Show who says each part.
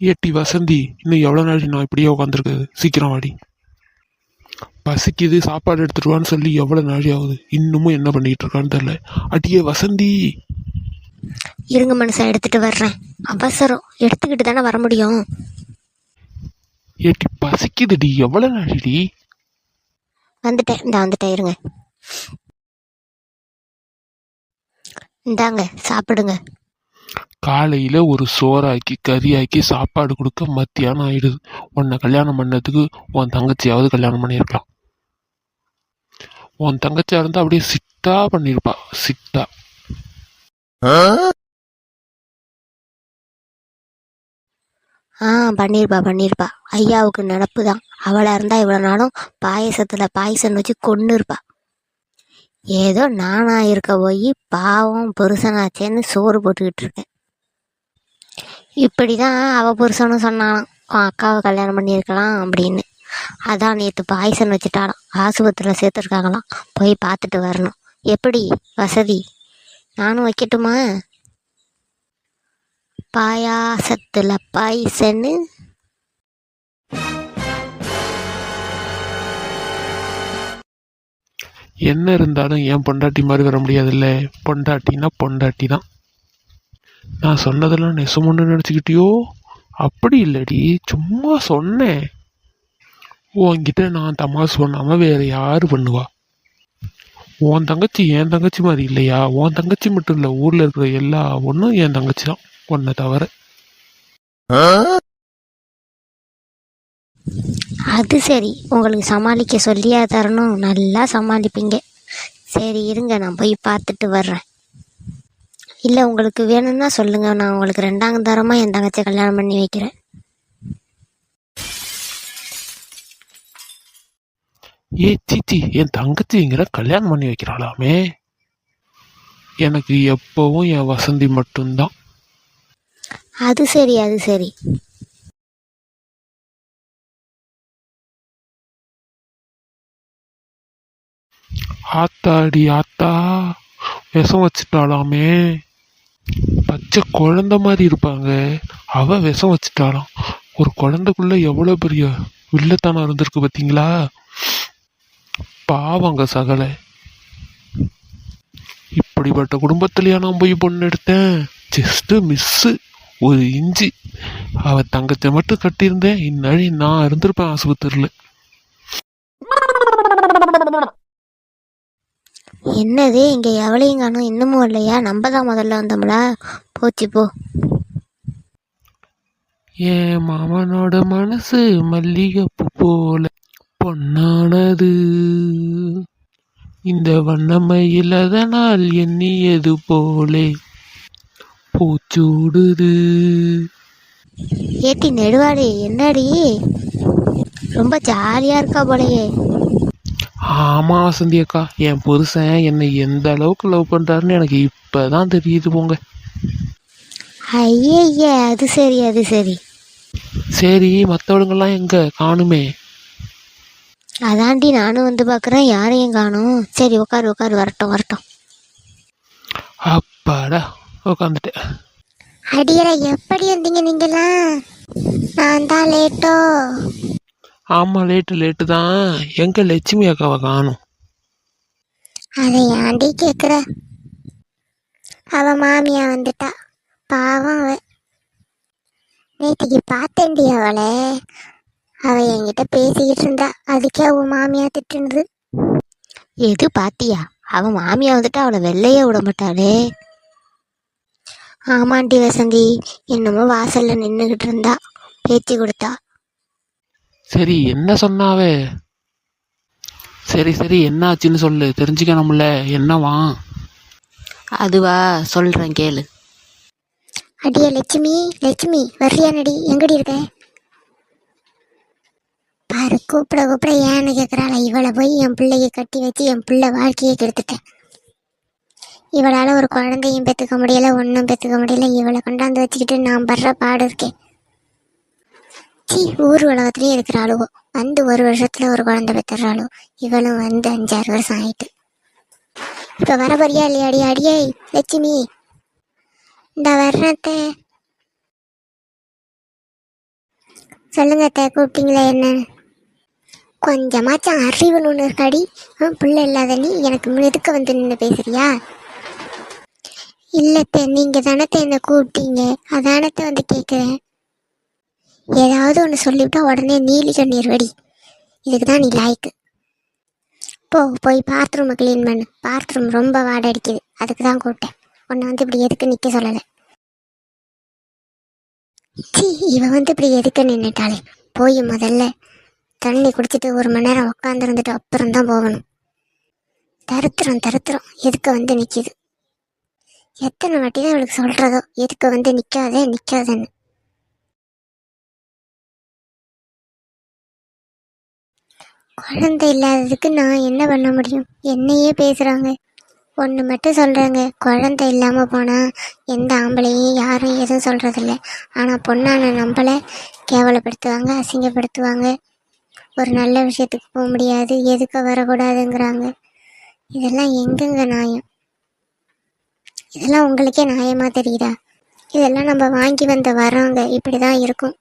Speaker 1: ஏட்டி வசந்தி, இன்னும் எவ்வளோ நாள் நான் இப்படியே உட்காந்துருக்கு? சீக்கிரம் வாடி. பசிக்குது, சாப்பாடு எடுத்துருவான்னு சொல்லி எவ்வளோ நாள் ஆகுது, இன்னமும் என்ன பண்ணிட்டு இருக்கான்னு தெரியல. அடியே வசந்தி.
Speaker 2: இருங்க மனுஷன், எடுத்துட்டு வர்றேன். அவசரம், எடுத்துக்கிட்டு தானே வர முடியும்.
Speaker 1: ஏட்டி பசிக்குதுடி, எவ்வளோ நாடிடி?
Speaker 2: வந்துட்டேன் இருங்க. இந்தாங்க சாப்பிடுங்க.
Speaker 1: காலையில் ஒரு சோறாக்கி கறியாக்கி சாப்பாடு கொடுக்க மத்தியானம் ஆயிடுது. உன்னை கல்யாணம் பண்ணதுக்கு உன் தங்கச்சியாவது கல்யாணம் பண்ணியிருக்கலாம். உன் தங்கச்சியா இருந்தா அப்படியே சிட்டா பண்ணியிருப்பா, சிட்டா.
Speaker 2: பண்ணிருப்பா. ஐயாவுக்கு நினப்பு தான். அவளா இருந்தா இவ்வளவு நாளும் பாயசத்துல பாயசம் வச்சு கொண்டு இருப்பா. ஏதோ நானா இருக்க போய் பாவம் புருஷனாச்சேன்னு சோறு போட்டுக்கிட்டு இருக்கேன். இப்படிதான் அவ புருஷனும் சொன்னாலாம், அக்காவை கல்யாணம் பண்ணியிருக்கலாம் அப்படின்னு. அதான் நேற்று பாயசம் வச்சுட்டாலாம், ஆஸ்பத்திரியில் சேர்த்துருக்காங்களாம். போய் பார்த்துட்டு வரணும். எப்படி வசதி? நானும் வைக்கட்டுமா? பாயாசத்துல பாயசன்னு.
Speaker 1: என்ன இருந்தாலும் என் பொண்டாட்டி மாதிரி வர முடியாதுல்ல. பொண்டாட்டினா பொண்டாட்டி தான். நான் சொன்னதெல்லாம் நெசமுன்னு நினச்சிக்கிட்டியோ? அப்படி இல்லடி, சும்மா சொன்னேன். உன்கிட்ட நான் தமாசு பண்ணாமல் வேற யாரு பண்ணுவா? உன் தங்கச்சி என் தங்கச்சி மாதிரி இல்லையா? உன் தங்கச்சி மட்டும் இல்லை, ஊரில் இருக்கிற எல்லா ஒன்றும் என் தங்கச்சி தான், உன்னை தவிர.
Speaker 2: அது சரி, உங்களுக்கு சமாளிக்க சொல்லியா தரணும்? நல்லா சமாளிப்பீங்க. சரி இருங்க, நான் போய் பார்த்துட்டு வர்றேன். இல்லை உங்களுக்கு வேணும்னா சொல்லுங்க, நான் உங்களுக்கு ரெண்டாங்க என் தங்கச்சியை கல்யாணம் பண்ணி வைக்கிறேன்.
Speaker 1: ஏ சீச்சி, என் தங்கச்சிங்கிற கல்யாணம் பண்ணி வைக்கிறாளாமே? எனக்கு எப்பவும் என் வசந்தி மட்டும்தான்.
Speaker 2: அது சரி.
Speaker 1: ஆத்தாடி ஆத்தா, விஷம் வச்சுட்டாலாமே. பச்சை குழந்தை மாதிரி இருப்பாங்க, அவ விஷம் வச்சுட்டாலாம். ஒரு குழந்தைக்குள்ள எவ்வளோ பெரிய வில்லத்தனம் இருந்திருக்கு பார்த்தீங்களா? பாவங்க சகலை. இப்படிப்பட்ட குடும்பத்திலேயே நான் போய் பொண்ணு எடுத்தேன். ஜஸ்ட் மிஸ்ஸு, ஒரு இஞ்சி. அவ தங்கத்தை மட்டும் கட்டியிருந்தேன், இன்னாடி நான் இருந்திருப்பேன் ஆஸ்பத்திரியில்.
Speaker 2: என்னது இங்க எவளையும் காணும், இன்னமும் இல்லையா? நம்ம தான் முதல்ல வந்தோம்ல. போச்சு போ.
Speaker 1: என் மாமனோட மனசு மல்லிகைப்பூ போல பொன்னானது, இந்த வண்ணமையில் அதனால் எண்ணியது போலே பூச்சூடுது.
Speaker 2: ஏட்டி நெடுவாடி, என்னடி ரொம்ப ஜாலியா இருக்கா போலயே?
Speaker 1: ஆமா வசந்தி அக்கா, என் புருஷன் என்னை எந்த அளவுக்கு லவ் பண்றாருன்னு எனக்கு இப்பதான் தெரியுது போங்க.
Speaker 2: ஐய, அது சரி.
Speaker 1: சரி, மற்றவளுங்கெல்லாம் எங்க காணுமே?
Speaker 2: அதாண்டி நானும் வந்து பார்க்குறேன், யாரையும் காணும். சரி உட்காரு, வரட்டும்.
Speaker 1: அப்பாடா, உட்காந்துட்டேன்.
Speaker 2: அடியற, எப்படி வந்தீங்க நீங்களாம்? நான் தான் லேட்டோ?
Speaker 1: ஆமா, லேட்டு தான். எங்க லட்சுமி அக்காவை காணும்?
Speaker 2: அதை ஆண்டி கேட்குற? அவ மாமியா வந்துட்டா, பாவம் அவ. நேற்றுக்கு பார்த்தேன்டி அவளை. அவ என்கிட்ட பேசிக்கிட்டு இருந்தா, அதுக்கே அவ மாமியா திட்டுனது. எது பாத்தியா? அவ மாமியா வந்துட்டு அவளை வெள்ளையே விட மாட்டாளே. ஆமாண்டி வசந்தி, என்னமோ வாசல்ல நின்றுகிட்டு இருந்தா, பேச்சு கொடுத்தா.
Speaker 1: சரி, என்ன சொன்னாவே? சரி, என்ன ஆச்சுன்னு சொல்லு, தெரிஞ்சுக்கணும்ல. என்னவா?
Speaker 2: அதுவா, சொல்றேன் கேளு. அடியே லட்சுமி வர்றியா? நடி, எங்கடி இருக்க பாரு. கூப்பிட ஏன்னு கேட்குறாள. இவளை போய் என் பிள்ளைய கட்டி வச்சு என் பிள்ளை வாழ்க்கையை கெடுத்துட்டேன். இவளால் ஒரு குழந்தையும் பெற்றுக்க முடியல, ஒன்றும் பெற்றுக்க முடியல. இவளை கொண்டாந்து வச்சுக்கிட்டு நான் படுற பாடு இருக்கேன். ஊர் உலகத்துலேயே இருக்கிற ஆளுவோ வந்து ஒரு வருஷத்துல ஒரு குழந்தை பெற்றுறாளோ. இவளும் வந்து 5-6 வருஷம் ஆயிட்டு. இப்போ வர போறியா இல்லையாடி? அடியே லட்சுமி, இந்த வர்றத்தை சொல்லுங்க அத்தை, கூப்பிட்டீங்களா என்ன? கொஞ்சமாச்சும் அறிவுன்னு ஒன்று இருக்காடி. பிள்ளை இல்லாத நீ எனக்கு எதுக்க வந்து நின்று பேசுறியா? இல்லத்த, நீங்க தானத்தை என்ன கூப்பிட்டீங்க, அதானத்தை வந்து கேட்குறேன். ஏதாவது ஒன்று சொல்லிவிட்டா உடனே நீலி கண்ணீர் வடி. இதுக்கு தான் நீ லாய்க்கு. போய் பாத்ரூமை க்ளீன் பண்ணு. பாத்ரூம் ரொம்ப வாடை அடிக்குது, அதுக்கு தான் கூப்பிட்டேன். உன்னை வந்து இப்படி எதுக்கு நிற்க சொல்லலை. சீ, இவ வந்து இப்படி எதுக்கு நின்றுட்டாளே. போய் முதல்ல தண்ணி குடிச்சிட்டு 1 மணி நேரம் உட்காந்துருந்துட்டு அப்புறம் தான் போகணும். தருத்திரம் எதுக்கு வந்து நிற்கிது. எத்தனை வாட்டி தான் இவளுக்கு சொல்கிறதோ எதுக்கு வந்து நிற்காதேன்னு. குழந்தை இல்லாததுக்கு நான் என்ன பண்ண முடியும்? என்னையே பேசுகிறாங்க. ஒன்று மட்டும் சொல்கிறாங்க, குழந்தை இல்லாமல் போனால் எந்த ஆம்பளையும் யாரும் எதுவும் சொல்கிறதில்ல. ஆனால் பொண்ணான நம்மளை கேவலப்படுத்துவாங்க, அசிங்கப்படுத்துவாங்க. ஒரு நல்ல விஷயத்துக்கு போக முடியாது, எதுக்க வரக்கூடாதுங்கிறாங்க. இதெல்லாம் எங்கெங்க நியாயம்? இதெல்லாம் உங்களுக்கே நியாயமாக தெரியுதா? இதெல்லாம் நம்ம வாங்கி வந்த வரோங்க, இப்படி தான் இருக்கும்.